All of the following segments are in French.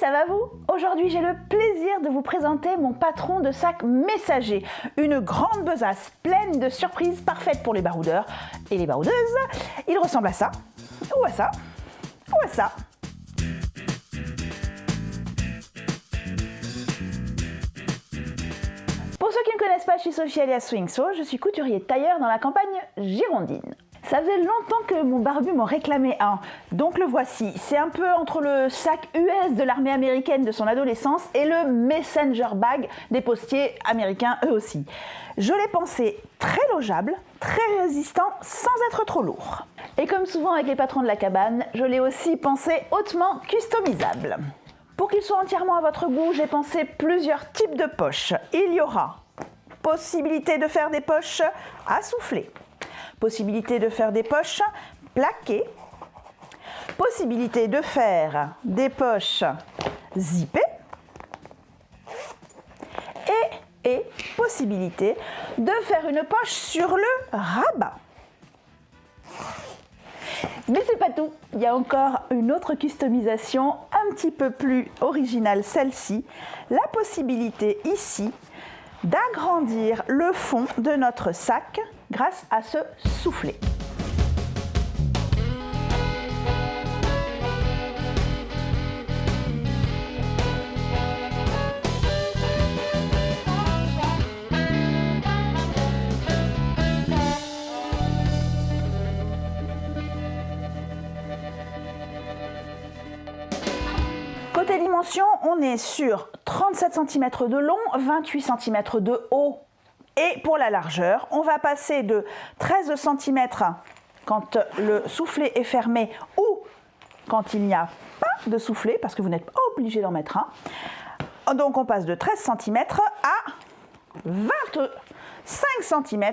ça va vous? Aujourd'hui, j'ai le plaisir de vous présenter mon patron de sac messager. Une grande besace pleine de surprises parfaites pour les baroudeurs et les baroudeuses. Il ressemble à ça, ou à ça, ou à ça. Pour ceux qui ne me connaissent pas, je suis Sophie alias Swingso, je suis couturier tailleur dans la campagne girondine. Ça faisait longtemps que mon barbu m'en réclamait un, donc le voici. C'est un peu entre le sac US de l'armée américaine de son adolescence et le messenger bag des postiers américains eux aussi. Je l'ai pensé très logeable, très résistant, sans être trop lourd. Et comme souvent avec les patrons de la cabane, je l'ai aussi pensé hautement customisable. Pour qu'il soit entièrement à votre goût, j'ai pensé plusieurs types de poches. Il y aura possibilité de faire des poches à souffler, possibilité de faire des poches plaquées, possibilité de faire des poches zippées et possibilité de faire une poche sur le rabat. Mais c'est pas tout, il y a encore une autre customisation un petit peu plus originale, celle-ci, la possibilité ici d'agrandir le fond de notre sac grâce à ce soufflet. Côté dimension, on est sur 37 cm de long, 28 cm de haut. Et pour la largeur, on va passer de 13 cm quand le soufflet est fermé ou quand il n'y a pas de soufflet, parce que vous n'êtes pas obligé d'en mettre un. Donc on passe de 13 cm à 25 cm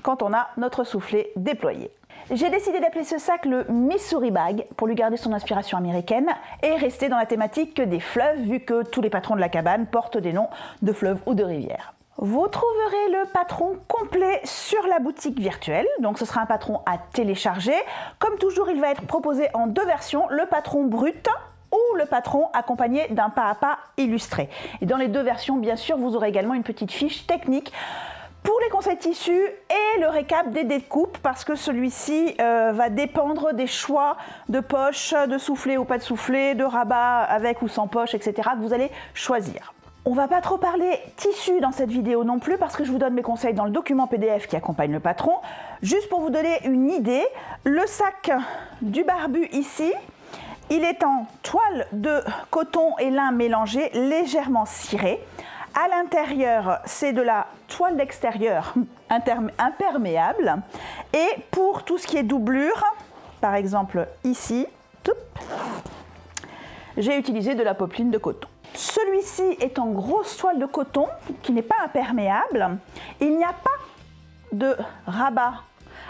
quand on a notre soufflet déployé. J'ai décidé d'appeler ce sac le Missouri Bag pour lui garder son inspiration américaine et rester dans la thématique des fleuves vu que tous les patrons de la cabane portent des noms de fleuves ou de rivières. Vous trouverez le patron complet sur la boutique virtuelle, donc ce sera un patron à télécharger. Comme toujours, il va être proposé en deux versions, le patron brut ou le patron accompagné d'un pas à pas illustré. Et dans les deux versions, bien sûr, vous aurez également une petite fiche technique pour les conseils tissus et le récap des découpes parce que celui-ci va dépendre des choix de poches, de soufflet ou pas de soufflet, de rabat avec ou sans poche, etc. que vous allez choisir. On va pas trop parler tissu dans cette vidéo non plus parce que je vous donne mes conseils dans le document PDF qui accompagne le patron. Juste pour vous donner une idée, le sac du barbu ici, il est en toile de coton et lin mélangé, légèrement ciré. À l'intérieur, c'est de la toile d'extérieur imperméable. Et pour tout ce qui est doublure, par exemple ici, j'ai utilisé de la popeline de coton. Celui-ci est en grosse toile de coton qui n'est pas imperméable. Il n'y a pas de rabat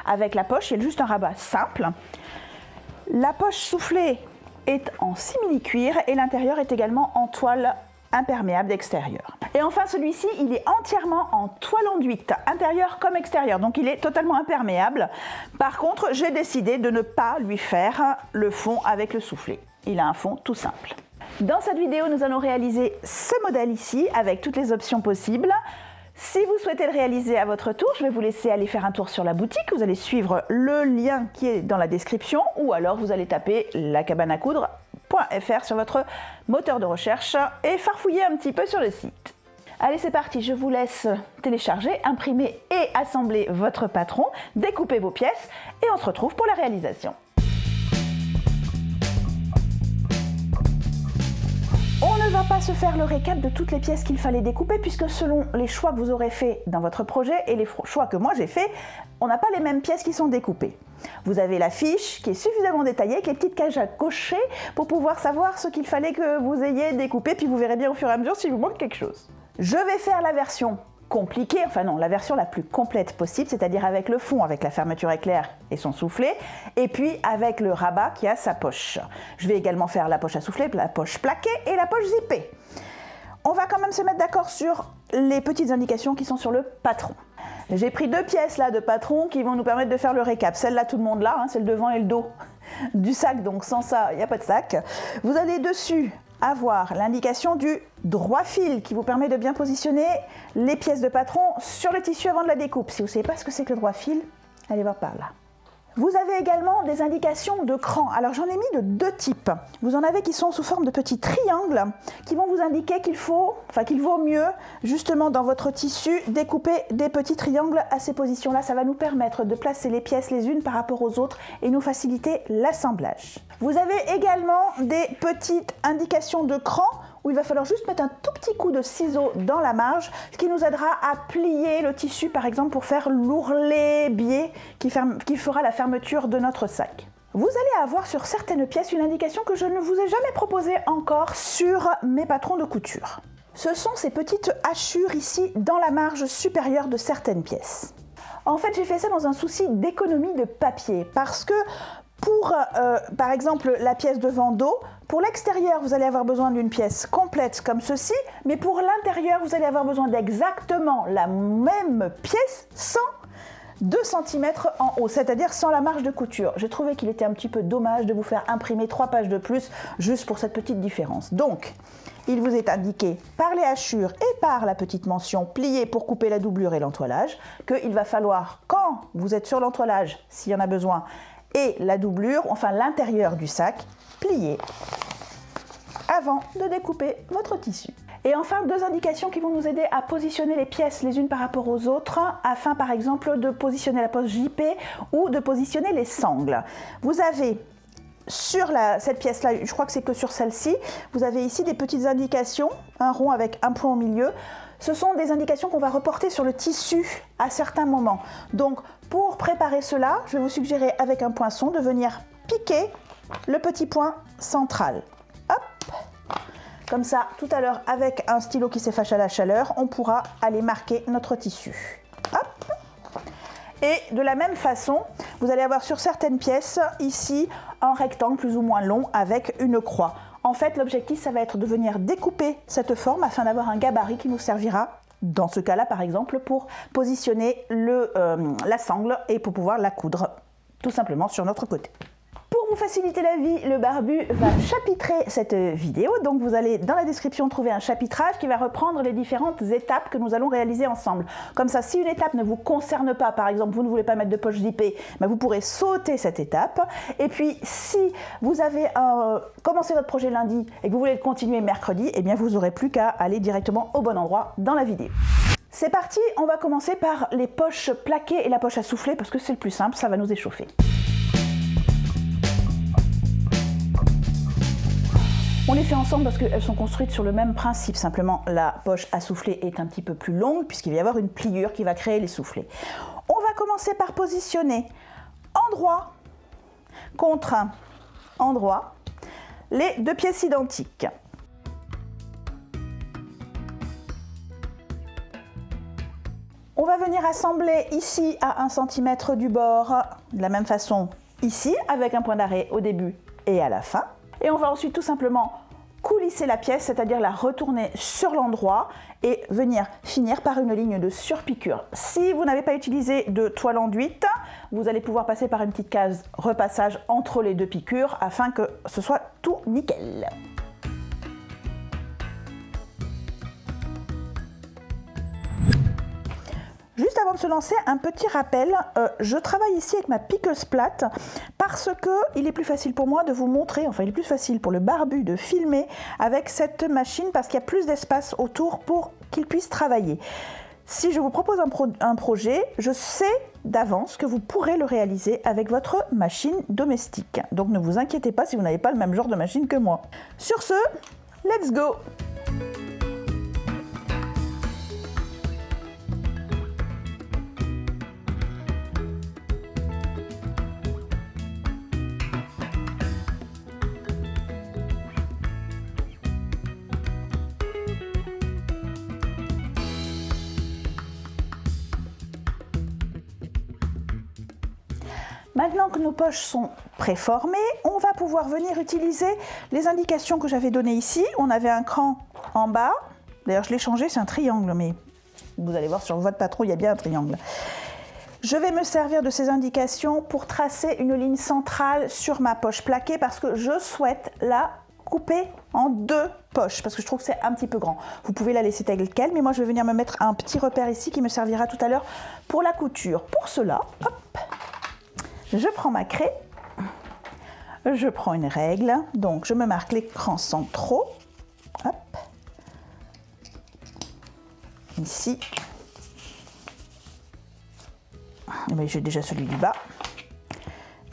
avec la poche, il y a juste un rabat simple. La poche soufflée est en simili-cuir et l'intérieur est également en toile imperméable d'extérieur. Et enfin celui-ci, il est entièrement en toile enduite, intérieur comme extérieur, donc il est totalement imperméable. Par contre, j'ai décidé de ne pas lui faire le fond avec le soufflet. Il a un fond tout simple. Dans cette vidéo, nous allons réaliser ce modèle ici avec toutes les options possibles. Si vous souhaitez le réaliser à votre tour, je vais vous laisser aller faire un tour sur la boutique. Vous allez suivre le lien qui est dans la description ou alors vous allez taper lacabaneacoudre.fr sur votre moteur de recherche et farfouiller un petit peu sur le site. Allez, c'est parti, je vous laisse télécharger, imprimer et assembler votre patron, découper vos pièces et on se retrouve pour la réalisation. On ne va pas se faire le récap de toutes les pièces qu'il fallait découper puisque selon les choix que vous aurez fait dans votre projet et les choix que moi j'ai fait, on n'a pas les mêmes pièces qui sont découpées. Vous avez la fiche qui est suffisamment détaillée avec les petites cases à cocher pour pouvoir savoir ce qu'il fallait que vous ayez découpé, puis vous verrez bien au fur et à mesure s'il vous manque quelque chose. Je vais faire la version compliquée, enfin non, la version la plus complète possible, c'est-à-dire avec le fond, avec la fermeture éclair et son soufflet, et puis avec le rabat qui a sa poche. Je vais également faire la poche à soufflet, la poche plaquée et la poche zippée. On va quand même se mettre d'accord sur les petites indications qui sont sur le patron. J'ai pris deux pièces là de patron qui vont nous permettre de faire le récap. Celle-là, tout le monde là, hein, c'est le devant et le dos du sac, donc sans ça, il n'y a pas de sac. Vous allez dessus avoir l'indication du droit fil qui vous permet de bien positionner les pièces de patron sur le tissu avant de la découpe. Si vous ne savez pas ce que c'est que le droit fil, allez voir par là. Vous avez également des indications de cran. Alors j'en ai mis de deux types. Vous en avez qui sont sous forme de petits triangles qui vont vous indiquer qu'il vaut mieux justement dans votre tissu découper des petits triangles à ces positions-là. Ça va nous permettre de placer les pièces les unes par rapport aux autres et nous faciliter l'assemblage. Vous avez également des petites indications de cran où il va falloir juste mettre un tout petit coup de ciseau dans la marge, ce qui nous aidera à plier le tissu, par exemple, pour faire l'ourlet biais qui fera la fermeture de notre sac. Vous allez avoir sur certaines pièces une indication que je ne vous ai jamais proposée encore sur mes patrons de couture. Ce sont ces petites hachures ici dans la marge supérieure de certaines pièces. En fait, j'ai fait ça dans un souci d'économie de papier parce que pour, par exemple, la pièce devant dos, pour l'extérieur, vous allez avoir besoin d'une pièce complète comme ceci, mais pour l'intérieur, vous allez avoir besoin d'exactement la même pièce sans 2 cm en haut, c'est-à-dire sans la marge de couture. J'ai trouvé qu'il était un petit peu dommage de vous faire imprimer 3 pages de plus juste pour cette petite différence. Donc, il vous est indiqué par les hachures et par la petite mention pliée pour couper la doublure et l'entoilage qu'il va falloir, quand vous êtes sur l'entoilage, s'il y en a besoin, et la doublure, enfin l'intérieur du sac, plier avant de découper votre tissu. Et enfin, 2 indications qui vont nous aider à positionner les pièces les unes par rapport aux autres, afin par exemple de positionner la poche JP ou de positionner les sangles. Vous avez sur cette pièce-là, je crois que c'est que sur celle-ci, vous avez ici des petites indications, un rond avec un point au milieu. Ce sont des indications qu'on va reporter sur le tissu à certains moments. Donc, pour préparer cela, je vais vous suggérer avec un poinçon de venir piquer le petit point central. Hop! Comme ça, tout à l'heure, avec un stylo qui s'efface à la chaleur, on pourra aller marquer notre tissu. Hop! Et de la même façon, vous allez avoir sur certaines pièces, ici, un rectangle plus ou moins long avec une croix. En fait, l'objectif, ça va être de venir découper cette forme afin d'avoir un gabarit qui nous servira, dans ce cas-là, par exemple, pour positionner la sangle et pour pouvoir la coudre, tout simplement, sur notre côté. Pour vous faciliter la vie, le barbu va chapitrer cette vidéo. Donc vous allez dans la description trouver un chapitrage qui va reprendre les différentes étapes que nous allons réaliser ensemble. Comme ça, si une étape ne vous concerne pas, par exemple vous ne voulez pas mettre de poche zippée, vous pourrez sauter cette étape. Et puis si vous avez commencé votre projet lundi et que vous voulez le continuer mercredi, eh bien vous n'aurez plus qu'à aller directement au bon endroit dans la vidéo. C'est parti, on va commencer par les poches plaquées et la poche à souffler parce que c'est le plus simple, ça va nous échauffer. On les fait ensemble parce qu'elles sont construites sur le même principe, simplement la poche à souffler est un petit peu plus longue puisqu'il va y avoir une pliure qui va créer les soufflets. On va commencer par positionner endroit contre endroit les 2 pièces identiques. On va venir assembler ici à 1 cm du bord, de la même façon ici, avec un point d'arrêt au début et à la fin. Et on va ensuite tout simplement coulisser la pièce, c'est-à-dire la retourner sur l'endroit et venir finir par une ligne de surpiqûre. Si vous n'avez pas utilisé de toile enduite, vous allez pouvoir passer par une petite case repassage entre les 2 piqûres afin que ce soit tout nickel. Juste avant de se lancer, un petit rappel, je travaille ici avec ma piqueuse plate parce qu'il est plus facile pour moi de vous montrer, enfin il est plus facile pour le barbu de filmer avec cette machine parce qu'il y a plus d'espace autour pour qu'il puisse travailler. Si je vous propose un projet, je sais d'avance que vous pourrez le réaliser avec votre machine domestique. Donc ne vous inquiétez pas si vous n'avez pas le même genre de machine que moi. Sur ce, let's go! Maintenant que nos poches sont préformées, on va pouvoir venir utiliser les indications que j'avais données ici. On avait un cran en bas. D'ailleurs, je l'ai changé, c'est un triangle, mais vous allez voir sur votre patron, il y a bien un triangle. Je vais me servir de ces indications pour tracer une ligne centrale sur ma poche plaquée parce que je souhaite la couper en 2 poches parce que je trouve que c'est un petit peu grand. Vous pouvez la laisser telle quelle, mais moi je vais venir me mettre un petit repère ici qui me servira tout à l'heure pour la couture. Pour cela, hop, je prends ma craie, je prends une règle, donc je me marque les crans centraux, hop, ici, j'ai déjà celui du bas,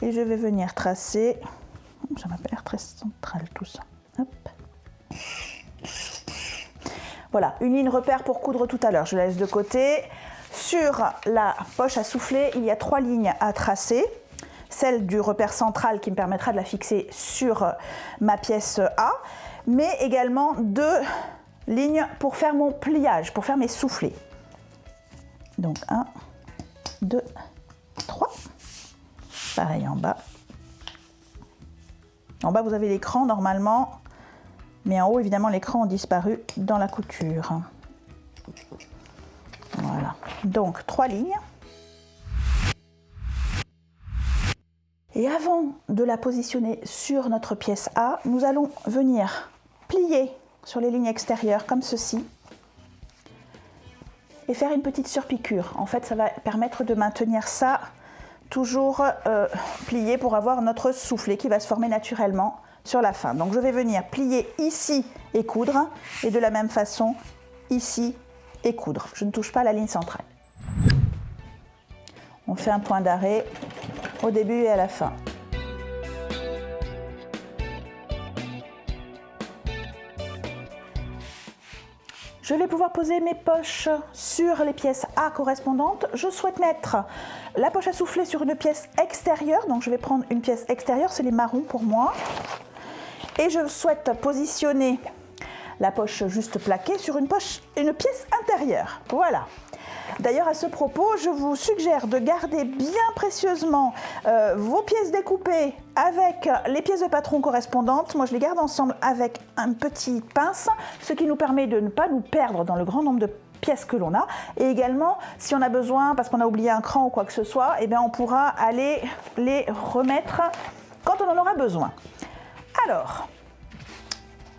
et je vais venir tracer, ça m'a pas l'air très central tout ça, hop. Voilà, une ligne repère pour coudre tout à l'heure, je la laisse de côté. Sur la poche à souffler, il y a 3 lignes à tracer. Celle du repère central qui me permettra de la fixer sur ma pièce A, mais également 2 lignes pour faire mon pliage, pour faire mes soufflets. Donc 1, 2, 3. Pareil en bas. En bas, vous avez l'écran normalement, mais en haut, évidemment, l'écran a disparu dans la couture. Voilà. Donc 3 lignes. Et avant de la positionner sur notre pièce A, nous allons venir plier sur les lignes extérieures comme ceci et faire une petite surpiqûre. En fait, ça va permettre de maintenir ça toujours plié pour avoir notre soufflet qui va se former naturellement sur la fin. Donc je vais venir plier ici et coudre, et de la même façon ici et coudre. Je ne touche pas la ligne centrale. On fait un point d'arrêt au début et à la fin. Je vais pouvoir poser mes poches sur les pièces A correspondantes. Je souhaite mettre la poche à souffler sur une pièce extérieure. Donc je vais prendre une pièce extérieure, c'est les marrons pour moi. Et je souhaite positionner la poche juste plaquée sur une pièce intérieure. Voilà. D'ailleurs, à ce propos, je vous suggère de garder bien précieusement vos pièces découpées avec les pièces de patron correspondantes. Moi, je les garde ensemble avec un petit pince, ce qui nous permet de ne pas nous perdre dans le grand nombre de pièces que l'on a. Et également, si on a besoin, parce qu'on a oublié un cran ou quoi que ce soit, eh bien, on pourra aller les remettre quand on en aura besoin. Alors,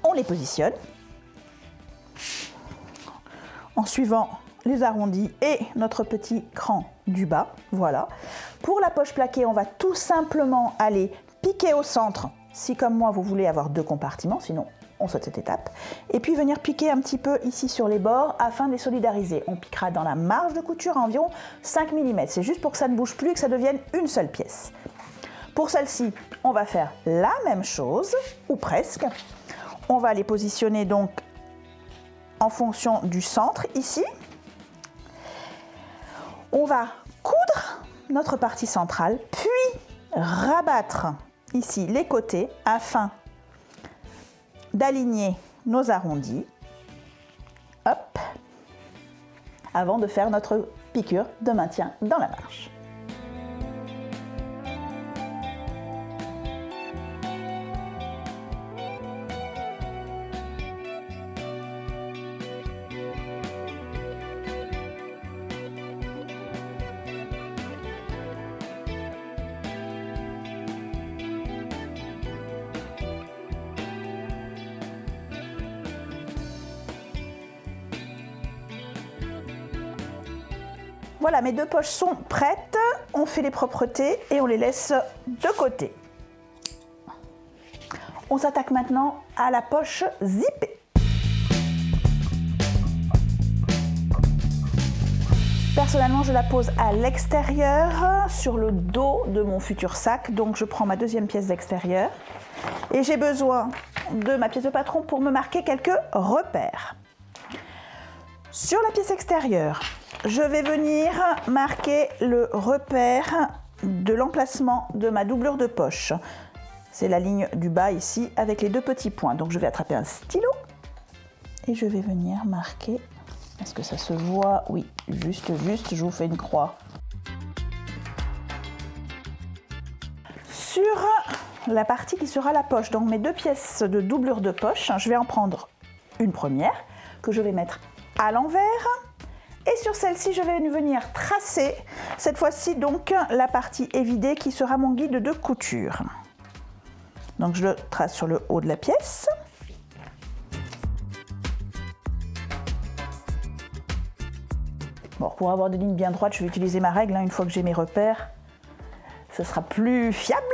on les positionne en suivant les arrondis et notre petit cran du bas, voilà. Pour la poche plaquée, on va tout simplement aller piquer au centre, si comme moi vous voulez avoir 2 compartiments, sinon on saute cette étape, et puis venir piquer un petit peu ici sur les bords afin de les solidariser. On piquera dans la marge de couture à environ 5 mm, c'est juste pour que ça ne bouge plus et que ça devienne une seule pièce. Pour celle-ci, on va faire la même chose, ou presque. On va les positionner donc en fonction du centre ici. On va coudre notre partie centrale, puis rabattre ici les côtés afin d'aligner nos arrondis. Hop, avant de faire notre piqûre de maintien dans la marge. Voilà, mes 2 poches sont prêtes. On fait les propretés et on les laisse de côté. On s'attaque maintenant à la poche zippée. Personnellement, je la pose à l'extérieur, sur le dos de mon futur sac. Donc, je prends ma 2e pièce d'extérieur. Et j'ai besoin de ma pièce de patron pour me marquer quelques repères. Sur la pièce extérieure, je vais venir marquer le repère de l'emplacement de ma doublure de poche. C'est la ligne du bas ici avec les 2 petits points. Donc je vais attraper un stylo et je vais venir marquer. Est-ce que ça se voit? Oui, juste, je vous fais une croix. Sur la partie qui sera la poche, donc mes 2 pièces de doublure de poche, je vais en prendre une première que je vais mettre à l'envers. Et sur celle-ci, je vais venir tracer, cette fois-ci donc, la partie évidée qui sera mon guide de couture. Donc je le trace sur le haut de la pièce. Bon, pour avoir des lignes bien droites, je vais utiliser ma règle. Une fois que j'ai mes repères, ce sera plus fiable.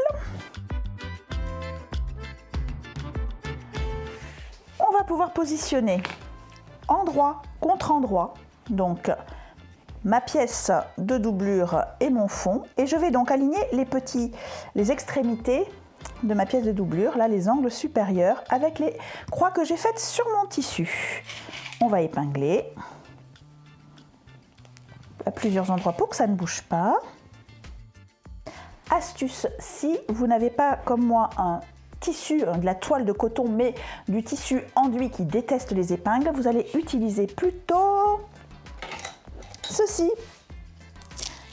On va pouvoir positionner endroit contre endroit. Donc, ma pièce de doublure et mon fond. Et je vais donc aligner les extrémités de ma pièce de doublure, là les angles supérieurs, avec les croix que j'ai faites sur mon tissu. On va épingler à plusieurs endroits pour que ça ne bouge pas. Astuce, si vous n'avez pas comme moi un tissu, de la toile de coton, mais du tissu enduit qui déteste les épingles, vous allez utiliser plutôt ceci,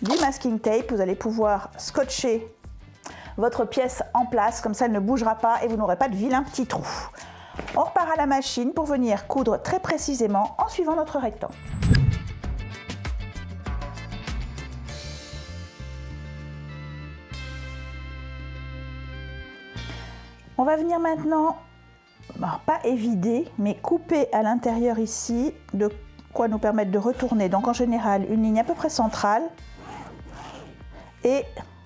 du masking tape. Vous allez pouvoir scotcher votre pièce en place, comme ça elle ne bougera pas et vous n'aurez pas de vilain petit trou. On repart à la machine pour venir coudre très précisément en suivant notre rectangle. On va venir maintenant, pas évider, mais couper à l'intérieur ici, de quoi nous permettre de retourner. Donc en général, une ligne à peu près centrale et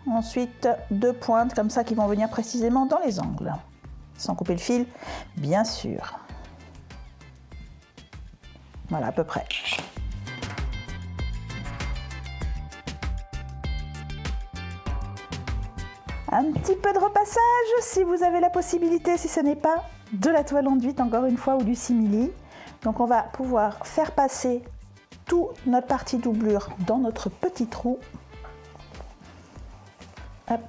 ensuite 2 pointes comme ça qui vont venir précisément dans les angles. Sans couper le fil, bien sûr. Voilà, à peu près. Un petit peu de repassage si vous avez la possibilité, si ce n'est pas de la toile enduite encore une fois ou du simili. Donc on va pouvoir faire passer toute notre partie doublure dans notre petit trou. Hop.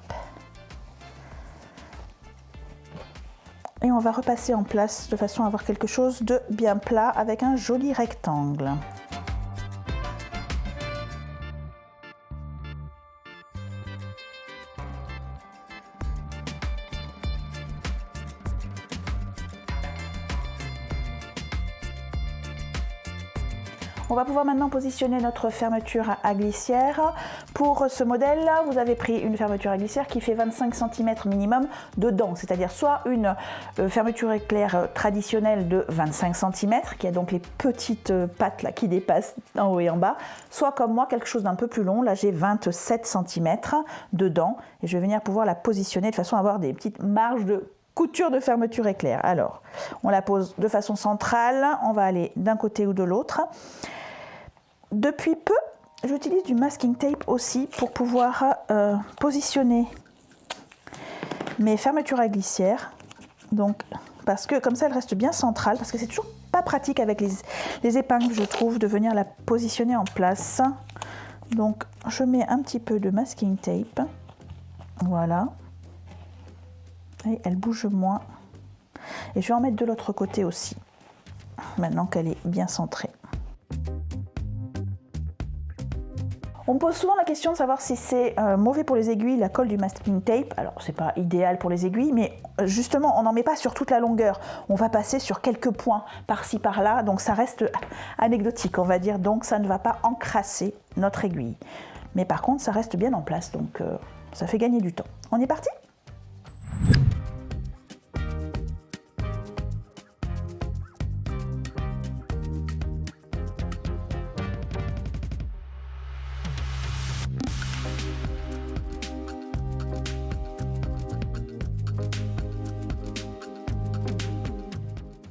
Et on va repasser en place de façon à avoir quelque chose de bien plat avec un joli rectangle. On va pouvoir maintenant positionner notre fermeture à glissière. Pour ce modèle, vous avez pris une fermeture à glissière qui fait 25 cm minimum dedans, c'est-à-dire soit une fermeture éclair traditionnelle de 25 cm, qui a donc les petites pattes là, qui dépassent en haut et en bas, soit comme moi, quelque chose d'un peu plus long. Là, j'ai 27 cm dedans et je vais venir pouvoir la positionner de façon à avoir des petites marges de couture de fermeture éclair. Alors, on la pose de façon centrale, on va aller d'un côté ou de l'autre. Depuis peu, j'utilise du masking tape aussi pour pouvoir positionner mes fermetures à glissière. Donc, parce que comme ça, elle reste bien centrale, parce que c'est toujours pas pratique avec les épingles, je trouve, de venir la positionner en place. Donc, je mets un petit peu de masking tape. Voilà. Et elle bouge moins. Et je vais en mettre de l'autre côté aussi, maintenant qu'elle est bien centrée. On me pose souvent la question de savoir si c'est mauvais pour les aiguilles, la colle du masking tape. Alors, c'est pas idéal pour les aiguilles, mais justement, on n'en met pas sur toute la longueur. On va passer sur quelques points par-ci, par-là, donc ça reste anecdotique, on va dire. Donc, ça ne va pas encrasser notre aiguille. Mais par contre, ça reste bien en place, donc ça fait gagner du temps. On est parti ?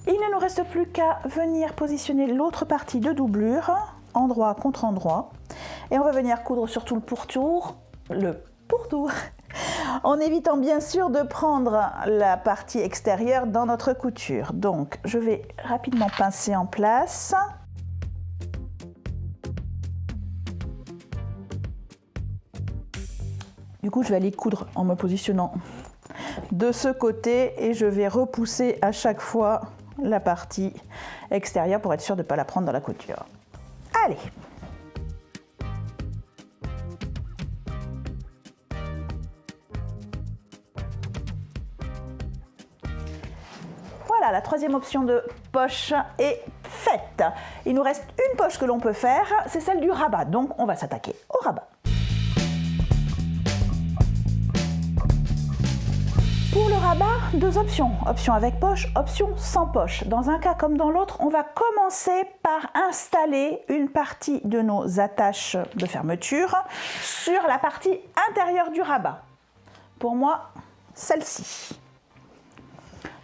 Il ne nous reste plus qu'à venir positionner l'autre partie de doublure, endroit contre endroit. Et on va venir coudre sur tout le pourtour, en évitant bien sûr de prendre la partie extérieure dans notre couture. Donc je vais rapidement pincer en place. Du coup, je vais aller coudre en me positionnant de ce côté et je vais repousser à chaque fois la partie extérieure pour être sûr de ne pas la prendre dans la couture. Allez! Voilà, la troisième option de poche est faite. Il nous reste une poche que l'on peut faire, c'est celle du rabat. Donc on va s'attaquer au rabat. Pour le rabat, deux options. Option avec poche, option sans poche. Dans un cas comme dans l'autre, on va commencer par installer une partie de nos attaches de fermeture sur la partie intérieure du rabat. Pour moi, celle-ci.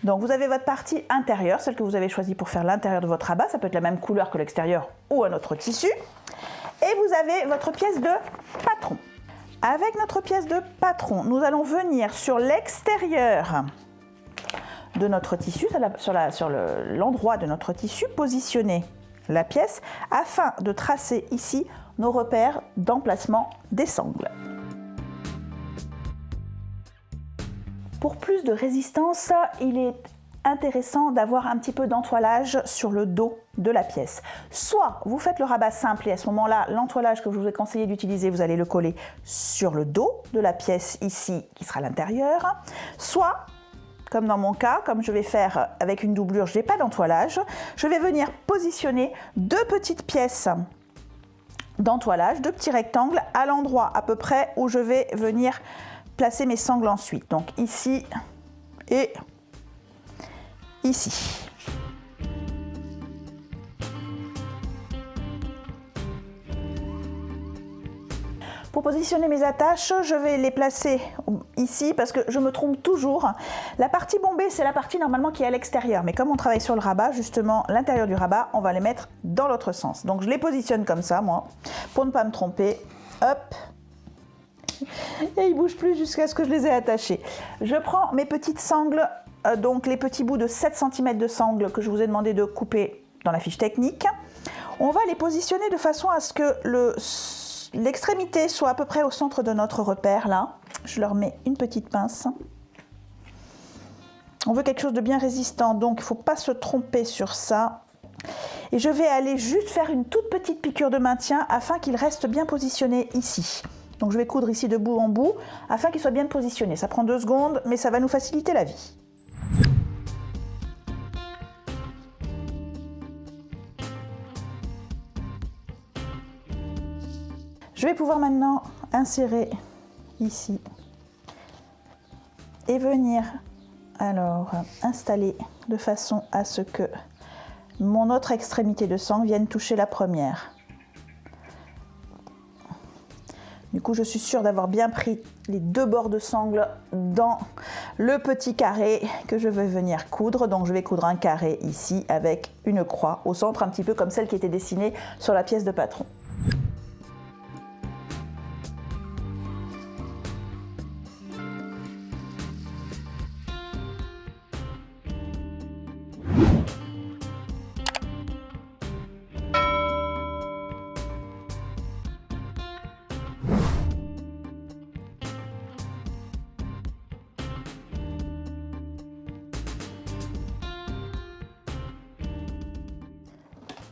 Donc vous avez votre partie intérieure, celle que vous avez choisie pour faire l'intérieur de votre rabat. Ça peut être la même couleur que l'extérieur ou un autre tissu. Et vous avez votre pièce de patron. Avec notre pièce de patron, nous allons venir sur l'extérieur de notre tissu, sur l'endroit de notre tissu, positionner la pièce afin de tracer ici nos repères d'emplacement des sangles. Pour plus de résistance, il est intéressant d'avoir un petit peu d'entoilage sur le dos de la pièce. Soit vous faites le rabat simple et à ce moment-là, l'entoilage que je vous ai conseillé d'utiliser, vous allez le coller sur le dos de la pièce ici qui sera l'intérieur. Soit, comme dans mon cas, comme je vais faire avec une doublure, je n'ai pas d'entoilage, je vais venir positionner deux petites pièces d'entoilage, deux petits rectangles à l'endroit à peu près où je vais venir placer mes sangles ensuite. Donc ici et ici. Pour positionner mes attaches, je vais les placer ici parce que je me trompe toujours. La partie bombée, c'est la partie normalement qui est à l'extérieur. Mais comme on travaille sur le rabat, justement, l'intérieur du rabat, on va les mettre dans l'autre sens. Donc je les positionne comme ça, moi, pour ne pas me tromper. Hop. Et ils ne bougent plus jusqu'à ce que je les ai attachés. Je prends mes petites sangles, donc les petits bouts de 7 cm de sangles que je vous ai demandé de couper dans la fiche technique. On va les positionner de façon à ce que l'extrémité soit à peu près au centre de notre repère là. Je leur mets une petite pince. On veut quelque chose de bien résistant, donc il ne faut pas se tromper sur ça. Et je vais aller juste faire une toute petite piqûre de maintien afin qu'il reste bien positionné ici. Donc je vais coudre ici de bout en bout afin qu'il soit bien positionné. Ça prend 2 secondes, mais ça va nous faciliter la vie. Je vais pouvoir maintenant insérer ici et venir alors installer de façon à ce que mon autre extrémité de sangle vienne toucher la première. Du coup, je suis sûre d'avoir bien pris les 2 bords de sangle dans le petit carré que je vais venir coudre. Donc, je vais coudre un carré ici avec une croix au centre, un petit peu comme celle qui était dessinée sur la pièce de patron.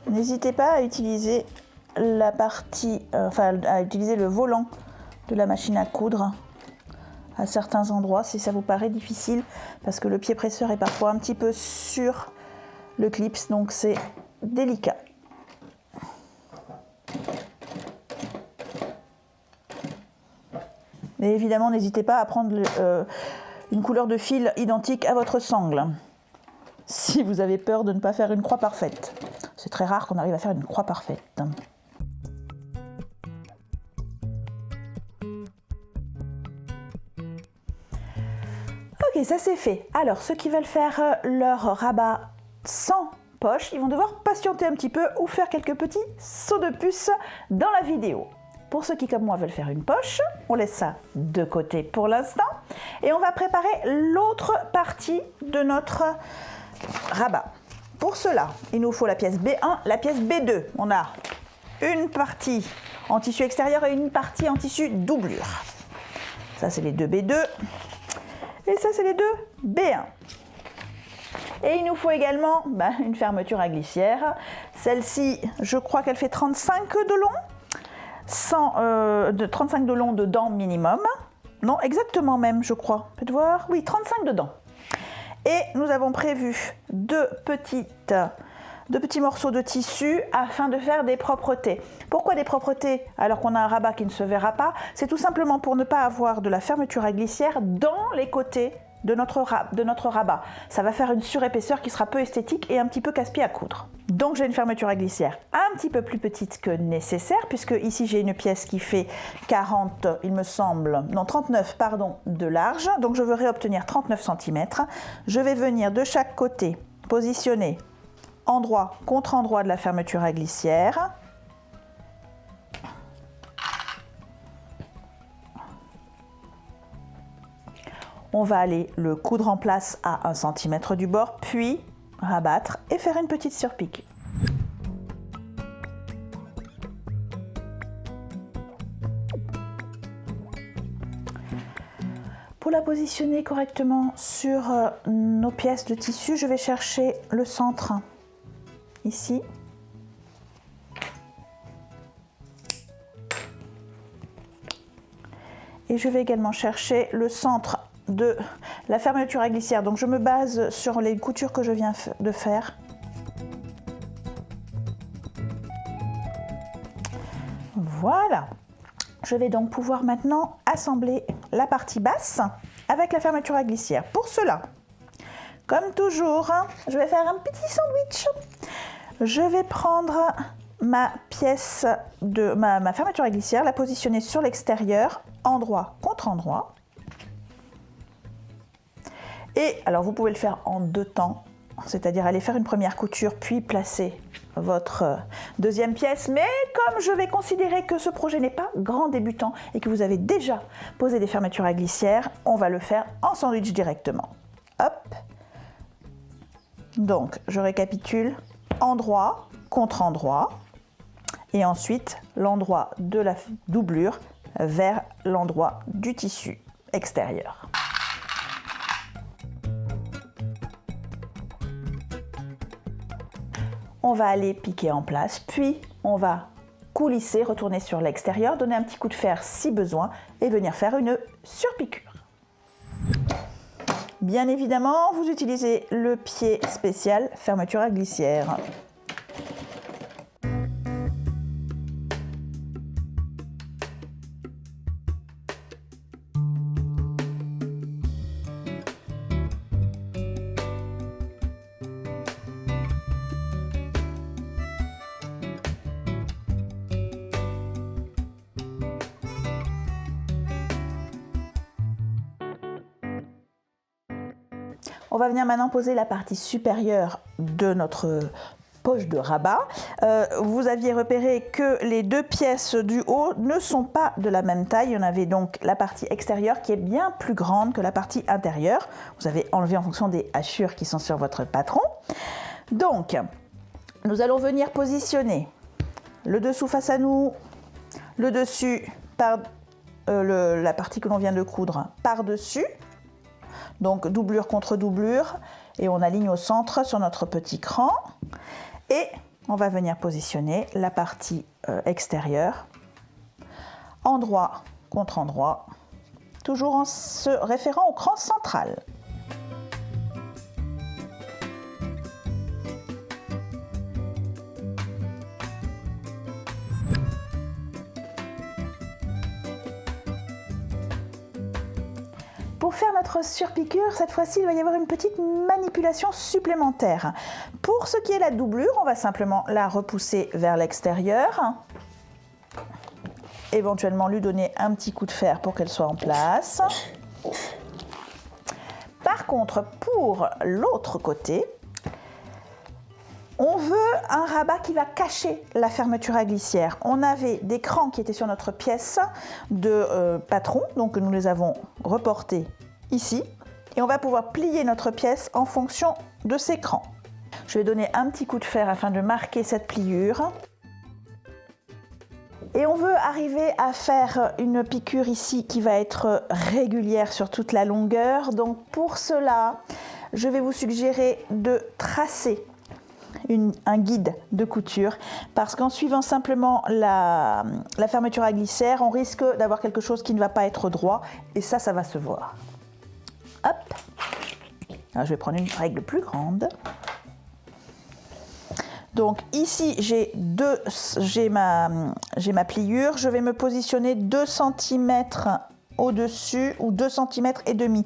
N'hésitez pas à utiliser la partie, à utiliser le volant de la machine à coudre à certains endroits si ça vous paraît difficile parce que le pied presseur est parfois un petit peu sur le clips, donc c'est délicat. Et évidemment, n'hésitez pas à prendre une couleur de fil identique à votre sangle si vous avez peur de ne pas faire une croix parfaite. C'est très rare qu'on arrive à faire une croix parfaite. Ok, ça c'est fait. Alors, ceux qui veulent faire leur rabat sans poche, ils vont devoir patienter un petit peu ou faire quelques petits sauts de puce dans la vidéo. Pour ceux qui, comme moi, veulent faire une poche, on laisse ça de côté pour l'instant. Et on va préparer l'autre partie de notre rabat. Pour cela, il nous faut la pièce B1, la pièce B2. On a une partie en tissu extérieur et une partie en tissu doublure. Ça, c'est les deux B2. Et ça, c'est les deux B1. Et il nous faut également une fermeture à glissière. Celle-ci, je crois qu'elle fait 35 de long. 35 de long de dents minimum. Non, exactement même, je crois. Faites voir. Oui, 35 de dents. Et nous avons prévu deux petits morceaux de tissu afin de faire des propretés. Pourquoi des propretés alors qu'on a un rabat qui ne se verra pas? C'est tout simplement pour ne pas avoir de la fermeture à glissière dans les côtés de notre rabat. Ça va faire une surépaisseur qui sera peu esthétique et un petit peu casse-pied à coudre. Donc j'ai une fermeture à glissière un petit peu plus petite que nécessaire, puisque ici j'ai une pièce qui fait 40, il me semble, non 39 pardon, de large. Donc je veux réobtenir 39 cm. Je vais venir de chaque côté positionner endroit contre endroit de la fermeture à glissière. On va aller le coudre en place à 1 cm du bord, puis rabattre et faire une petite surpiqûre. Pour la positionner correctement sur nos pièces de tissu, je vais chercher le centre ici. Et je vais également chercher le centre de la fermeture à glissière. Donc je me base sur les coutures que je viens de faire. Voilà. Je vais donc pouvoir maintenant assembler la partie basse avec la fermeture à glissière. Pour cela, comme toujours, je vais faire un petit sandwich. Je vais prendre ma pièce de ma fermeture à glissière, la positionner sur l'extérieur, endroit contre endroit. Et alors vous pouvez le faire en 2 temps, c'est-à-dire aller faire une première couture puis placer votre deuxième pièce. Mais comme je vais considérer que ce projet n'est pas grand débutant et que vous avez déjà posé des fermetures à glissière, on va le faire en sandwich directement. Hop. Donc je récapitule, endroit contre endroit et ensuite l'endroit de la doublure vers l'endroit du tissu extérieur. On va aller piquer en place, puis on va coulisser, retourner sur l'extérieur, donner un petit coup de fer si besoin et venir faire une surpiqûre. Bien évidemment, vous utilisez le pied spécial fermeture à glissière. On va venir maintenant poser la partie supérieure de notre poche de rabat. Vous aviez repéré que les 2 pièces du haut ne sont pas de la même taille. On avait donc la partie extérieure qui est bien plus grande que la partie intérieure. Vous avez enlevé en fonction des hachures qui sont sur votre patron. Donc, nous allons venir positionner le dessous face à nous, le dessus par la partie que l'on vient de coudre par-dessus. Donc doublure contre doublure et on aligne au centre sur notre petit cran et on va venir positionner la partie extérieure, endroit contre endroit, toujours en se référant au cran central. Pour faire notre surpiqûre, cette fois-ci, il va y avoir une petite manipulation supplémentaire. Pour ce qui est la doublure, on va simplement la repousser vers l'extérieur. Éventuellement lui donner un petit coup de fer pour qu'elle soit en place. Par contre, pour l'autre côté, on veut un rabat qui va cacher la fermeture à glissière. On avait des crans qui étaient sur notre pièce de patron, donc nous les avons reportés ici. Et on va pouvoir plier notre pièce en fonction de ces crans. Je vais donner un petit coup de fer afin de marquer cette pliure. Et on veut arriver à faire une piqûre ici qui va être régulière sur toute la longueur. Donc pour cela, je vais vous suggérer de tracer un guide de couture parce qu'en suivant simplement la fermeture à glissière, on risque d'avoir quelque chose qui ne va pas être droit et ça va se voir. Hop. Alors, je vais prendre une règle plus grande. Donc ici j'ai ma pliure, je vais me positionner 2 cm au-dessus ou 2 cm et demi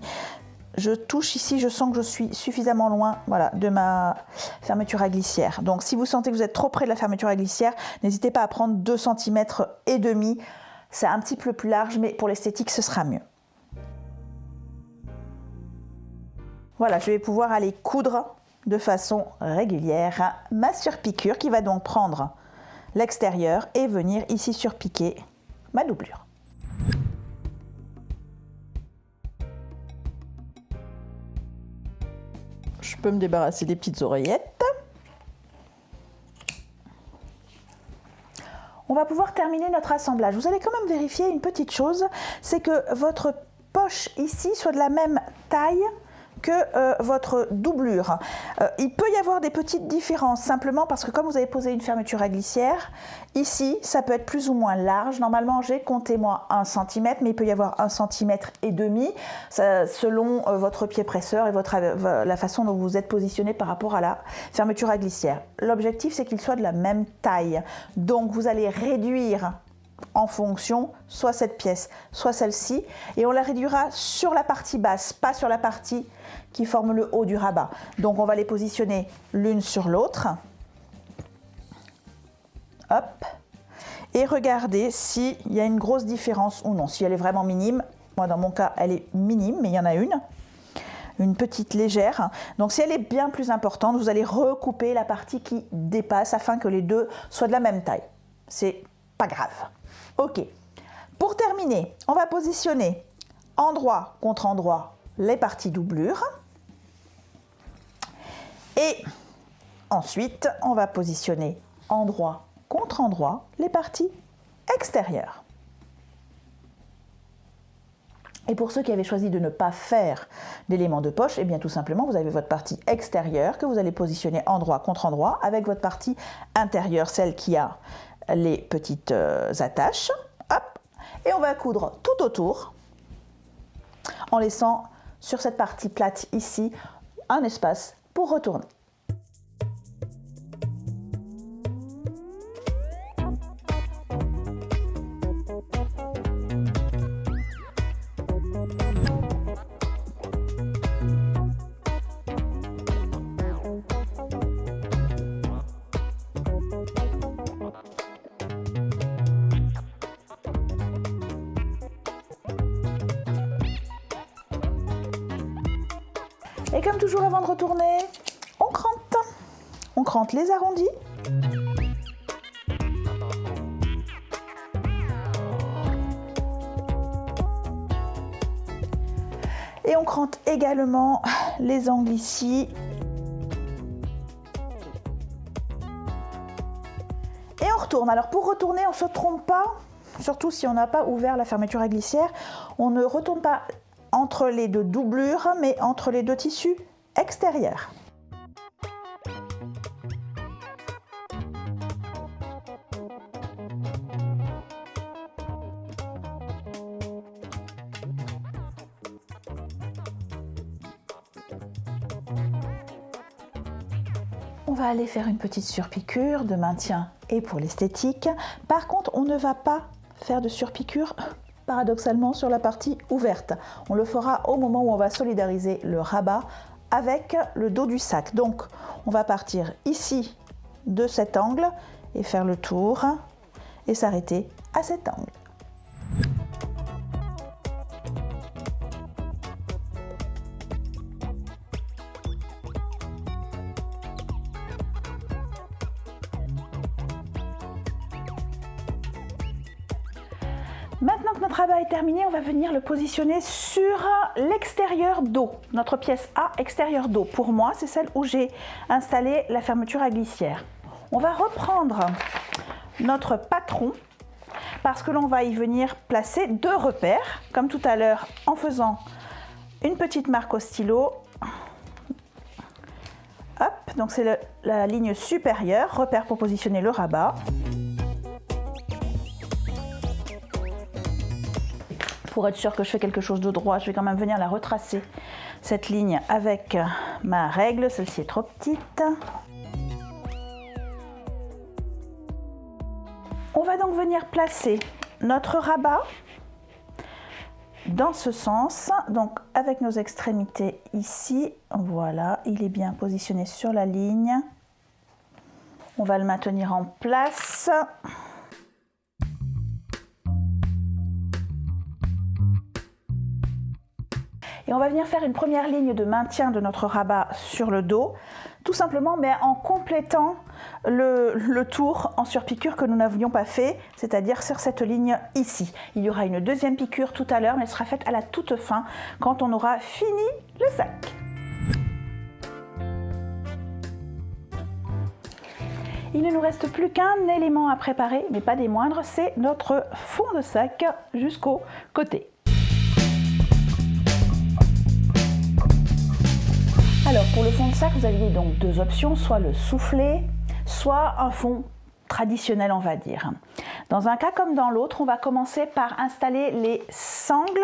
je touche ici, je sens que je suis suffisamment loin, voilà, de ma fermeture à glissière. Donc si vous sentez que vous êtes trop près de la fermeture à glissière, n'hésitez pas à prendre 2 cm et demi. C'est un petit peu plus large, mais pour l'esthétique, ce sera mieux. Voilà, je vais pouvoir aller coudre de façon régulière ma surpiqûre qui va donc prendre l'extérieur et venir ici surpiquer ma doublure. Je peux me débarrasser des petites oreillettes. On va pouvoir terminer notre assemblage. Vous allez quand même vérifier une petite chose, c'est que votre poche ici soit de la même taille que votre doublure. Il peut y avoir des petites différences simplement parce que comme vous avez posé une fermeture à glissière, ici ça peut être plus ou moins large. Normalement j'ai compté moi 1 cm, mais il peut y avoir 1 cm et demi selon votre pied presseur et la façon dont vous êtes positionné par rapport à la fermeture à glissière. L'objectif c'est qu'il soit de la même taille. Donc vous allez réduire en fonction, soit cette pièce, soit celle-ci, et on la réduira sur la partie basse, pas sur la partie qui forme le haut du rabat. Donc on va les positionner l'une sur l'autre. Hop. Et regardez s'il y a une grosse différence ou non. Si elle est vraiment minime, moi dans mon cas elle est minime, mais il y en a une petite légère. Donc si elle est bien plus importante, vous allez recouper la partie qui dépasse afin que les deux soient de la même taille. C'est pas grave. Ok. Pour terminer, on va positionner endroit contre endroit les parties doublures. Et ensuite, on va positionner endroit contre endroit les parties extérieures. Et pour ceux qui avaient choisi de ne pas faire d'éléments de poche, eh bien tout simplement, vous avez votre partie extérieure que vous allez positionner endroit contre endroit avec votre partie intérieure, celle qui a les petites attaches. Hop. Et on va coudre tout autour en laissant sur cette partie plate ici un espace pour retourner. Et comme toujours avant de retourner, on crante. On crante les arrondis. Et on crante également les angles ici. Et on retourne. Alors pour retourner, on ne se trompe pas, surtout si on n'a pas ouvert la fermeture à glissière, on ne retourne pas entre les deux doublures, mais entre les deux tissus extérieurs. On va aller faire une petite surpiqûre de maintien et pour l'esthétique. Par contre, on ne va pas faire de surpiqûre paradoxalement sur la partie ouverte. On le fera au moment où on va solidariser le rabat avec le dos du sac. Donc on va partir ici de cet angle et faire le tour et s'arrêter à cet angle. Maintenant que notre rabat est terminé, on va venir le positionner sur l'extérieur dos. Notre pièce A, extérieur dos. Pour moi, c'est celle où j'ai installé la fermeture à glissière. On va reprendre notre patron parce que l'on va y venir placer 2 repères, comme tout à l'heure, en faisant une petite marque au stylo. Hop, donc c'est la ligne supérieure, repère pour positionner le rabat. Pour être sûr que je fais quelque chose de droit, je vais quand même venir la retracer, cette ligne, avec ma règle. Celle-ci est trop petite. On va donc venir placer notre rabat dans ce sens, donc avec nos extrémités ici. Voilà, il est bien positionné sur la ligne. On va le maintenir en place. Et on va venir faire une première ligne de maintien de notre rabat sur le dos, tout simplement mais en complétant le tour en surpiqûre que nous n'avions pas fait, c'est-à-dire sur cette ligne ici. Il y aura une deuxième piqûre tout à l'heure, mais elle sera faite à la toute fin, quand on aura fini le sac. Il ne nous reste plus qu'un élément à préparer, mais pas des moindres, c'est notre fond de sac jusqu'au côté. Alors pour le fond de sac, vous aviez donc deux options, soit le soufflé, soit un fond traditionnel on va dire. Dans un cas comme dans l'autre, on va commencer par installer les sangles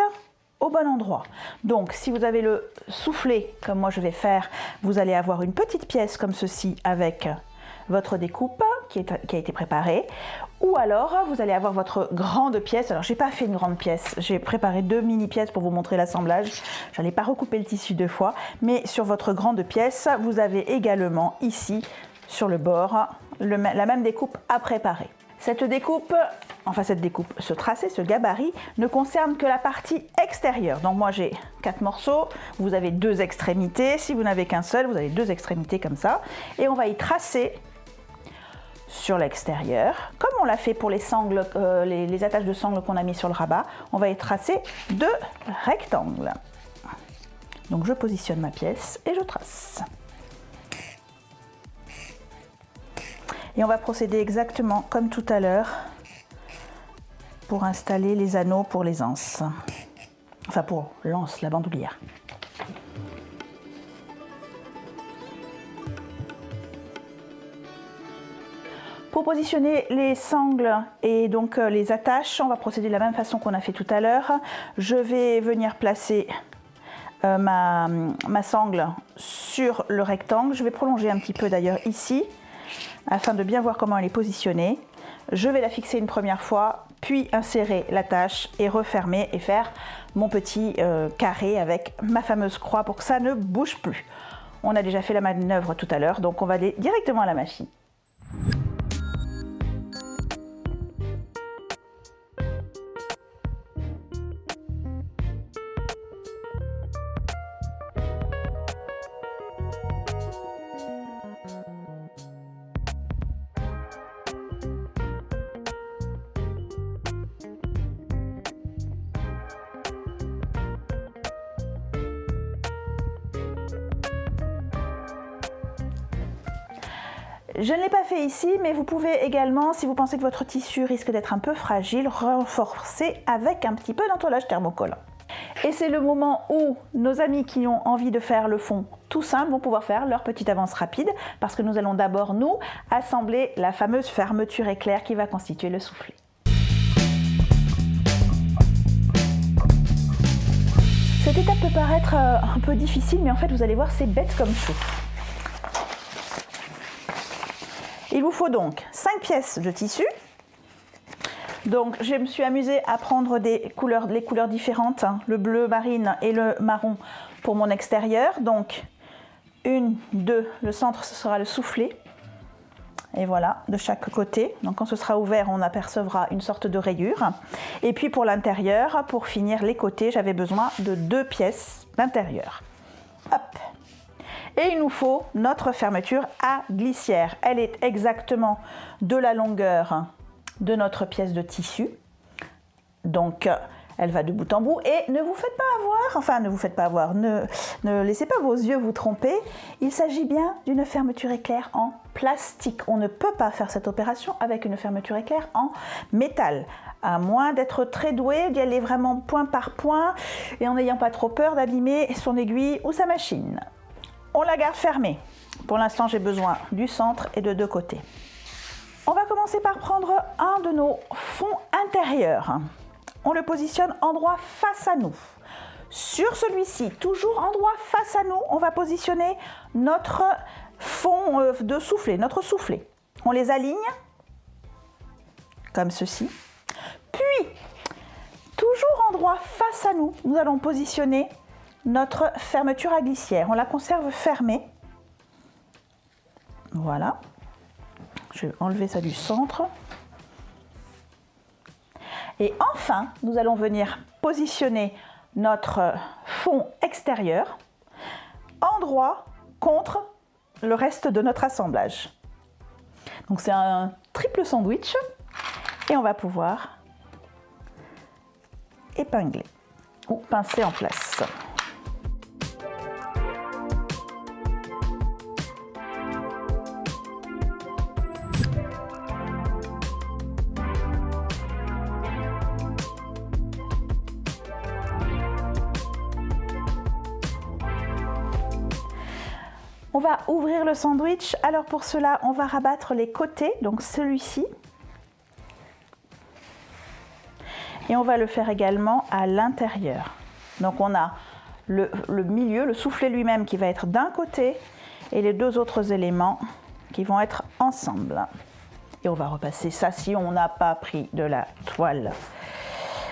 au bon endroit. Donc si vous avez le soufflé, comme moi je vais faire, vous allez avoir une petite pièce comme ceci avec votre découpe qui a été préparée, ou alors vous allez avoir votre grande pièce. Alors j'ai pas fait une grande pièce, j'ai préparé deux mini pièces pour vous montrer l'assemblage. Je n'allais pas recouper le tissu deux fois, mais sur votre grande pièce, vous avez également ici sur le bord la même découpe à préparer. Cette découpe, ce tracé, ce gabarit ne concerne que la partie extérieure. Donc moi j'ai 4 morceaux, vous avez deux extrémités. Si vous n'avez qu'un seul, vous avez deux extrémités comme ça. Et on va y tracer sur l'extérieur, comme on l'a fait pour les sangles, les attaches de sangles qu'on a mis sur le rabat, on va y tracer deux rectangles. Donc je positionne ma pièce et je trace. Et on va procéder exactement comme tout à l'heure pour installer les anneaux pour les anses. Enfin pour l'anse, la bandoulière. Pour positionner les sangles et donc les attaches, on va procéder de la même façon qu'on a fait tout à l'heure. Je vais venir placer ma sangle sur le rectangle. Je vais prolonger un petit peu d'ailleurs ici, afin de bien voir comment elle est positionnée. Je vais la fixer une première fois, puis insérer l'attache et refermer et faire mon petit carré avec ma fameuse croix pour que ça ne bouge plus. On a déjà fait la manœuvre tout à l'heure, donc on va aller directement à la machine. Je ne l'ai pas fait ici, mais vous pouvez également, si vous pensez que votre tissu risque d'être un peu fragile, renforcer avec un petit peu d'entoilage thermocollant. Et c'est le moment où nos amis qui ont envie de faire le fond tout simple vont pouvoir faire leur petite avance rapide, parce que nous allons d'abord, nous, assembler la fameuse fermeture éclair qui va constituer le soufflet. Cette étape peut paraître un peu difficile, mais en fait, vous allez voir, c'est bête comme tout. Il vous faut donc 5 pièces de tissu. Donc je me suis amusée à prendre les couleurs différentes, hein, le bleu marine et le marron pour mon extérieur. Donc une, deux, le centre ce sera le soufflet. Et voilà, de chaque côté. Donc quand ce sera ouvert, on apercevra une sorte de rayure. Et puis pour l'intérieur, pour finir les côtés, j'avais besoin de 2 pièces d'intérieur. Hop. Et il nous faut notre fermeture à glissière. Elle est exactement de la longueur de notre pièce de tissu. Donc elle va de bout en bout et ne vous faites pas avoir, ne laissez pas vos yeux vous tromper. Il s'agit bien d'une fermeture éclair en plastique. On ne peut pas faire cette opération avec une fermeture éclair en métal, à moins d'être très doué, d'y aller vraiment point par point et en n'ayant pas trop peur d'abîmer son aiguille ou sa machine. On la garde fermée. Pour l'instant, j'ai besoin du centre et de 2 côtés. On va commencer par prendre un de nos fonds intérieurs. On le positionne endroit face à nous. Sur celui-ci, toujours endroit face à nous, on va positionner notre fond de soufflet, notre soufflet. On les aligne comme ceci. Puis, toujours endroit face à nous, nous allons positionner notre fermeture à glissière. On la conserve fermée. Voilà. Je vais enlever ça du centre. Et enfin, nous allons venir positionner notre fond extérieur endroit contre le reste de notre assemblage. Donc c'est un triple sandwich et on va pouvoir épingler ou pincer en place. On va ouvrir le sandwich. Alors pour cela, on va rabattre les côtés, donc celui-ci. Et on va le faire également à l'intérieur. Donc on a le milieu, le soufflet lui-même qui va être d'un côté et les deux autres éléments qui vont être ensemble. Et on va repasser ça si on n'a pas pris de la toile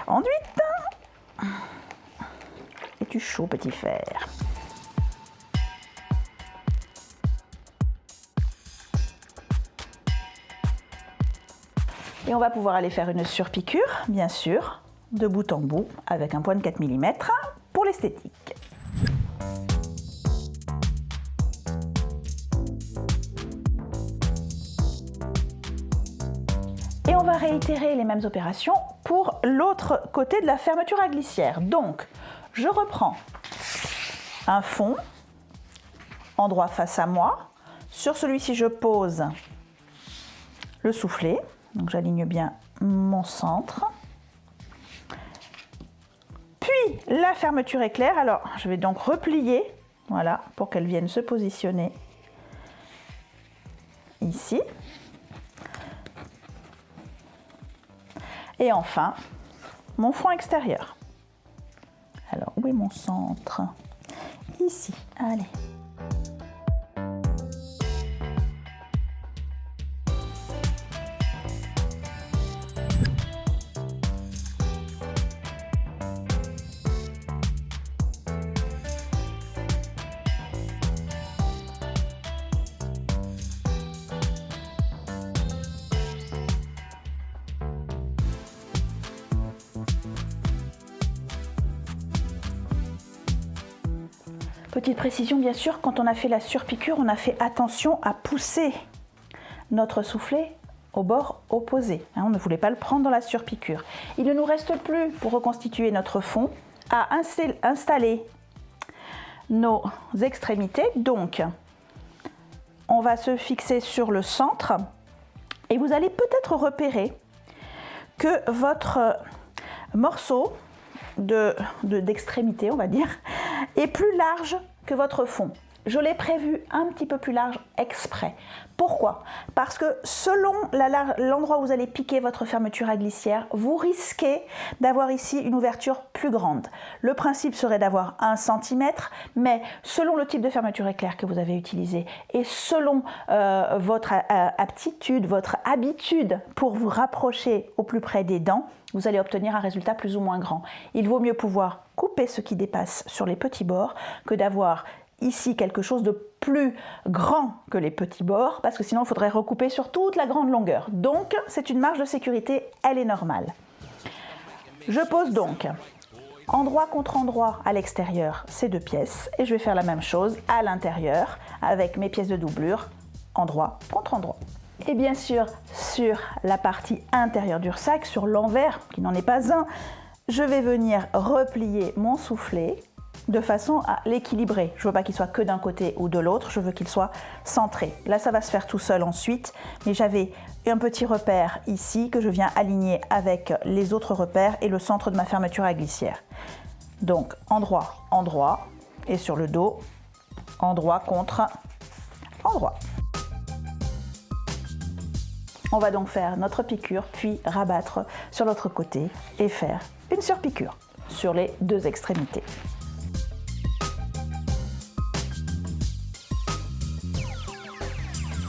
enduite. Es-tu chaud, petit fer? Et on va pouvoir aller faire une surpiqûre, bien sûr, de bout en bout, avec un point de 4 mm pour l'esthétique. Et on va réitérer les mêmes opérations pour l'autre côté de la fermeture à glissière. Donc, je reprends un fond, endroit face à moi. Sur celui-ci, je pose le soufflet. Donc j'aligne bien mon centre. Puis la fermeture éclair. Alors je vais donc replier, voilà, pour qu'elle vienne se positionner ici. Et enfin, mon fond extérieur. Alors où est mon centre? Ici, allez. Petite précision, bien sûr, quand on a fait la surpiqûre, on a fait attention à pousser notre soufflet au bord opposé. On ne voulait pas le prendre dans la surpiqûre. Il ne nous reste plus, pour reconstituer notre fond, à installer nos extrémités. Donc, on va se fixer sur le centre et vous allez peut-être repérer que votre morceau d'extrémité, on va dire, est plus large que votre fond. Je l'ai prévu un petit peu plus large exprès. Pourquoi? Parce que selon l'endroit où vous allez piquer votre fermeture à glissière, vous risquez d'avoir ici une ouverture plus grande. Le principe serait d'avoir 1 cm, mais selon le type de fermeture éclair que vous avez utilisé et selon votre aptitude, votre habitude pour vous rapprocher au plus près des dents, vous allez obtenir un résultat plus ou moins grand. Il vaut mieux pouvoir couper ce qui dépasse sur les petits bords que d'avoir ici quelque chose de plus grand que les petits bords, parce que sinon il faudrait recouper sur toute la grande longueur. Donc c'est une marge de sécurité, elle est normale. Je pose donc endroit contre endroit à l'extérieur ces 2 pièces et je vais faire la même chose à l'intérieur avec mes pièces de doublure, endroit contre endroit. Et bien sûr, sur la partie intérieure du sac, sur l'envers, qui n'en est pas un, je vais venir replier mon soufflet de façon à l'équilibrer. Je ne veux pas qu'il soit que d'un côté ou de l'autre, je veux qu'il soit centré. Là, ça va se faire tout seul ensuite, mais j'avais un petit repère ici que je viens aligner avec les autres repères et le centre de ma fermeture à glissière. Donc, endroit, endroit, et sur le dos, endroit contre endroit. On va donc faire notre piqûre, puis rabattre sur l'autre côté et faire une surpiqûre sur les 2 extrémités.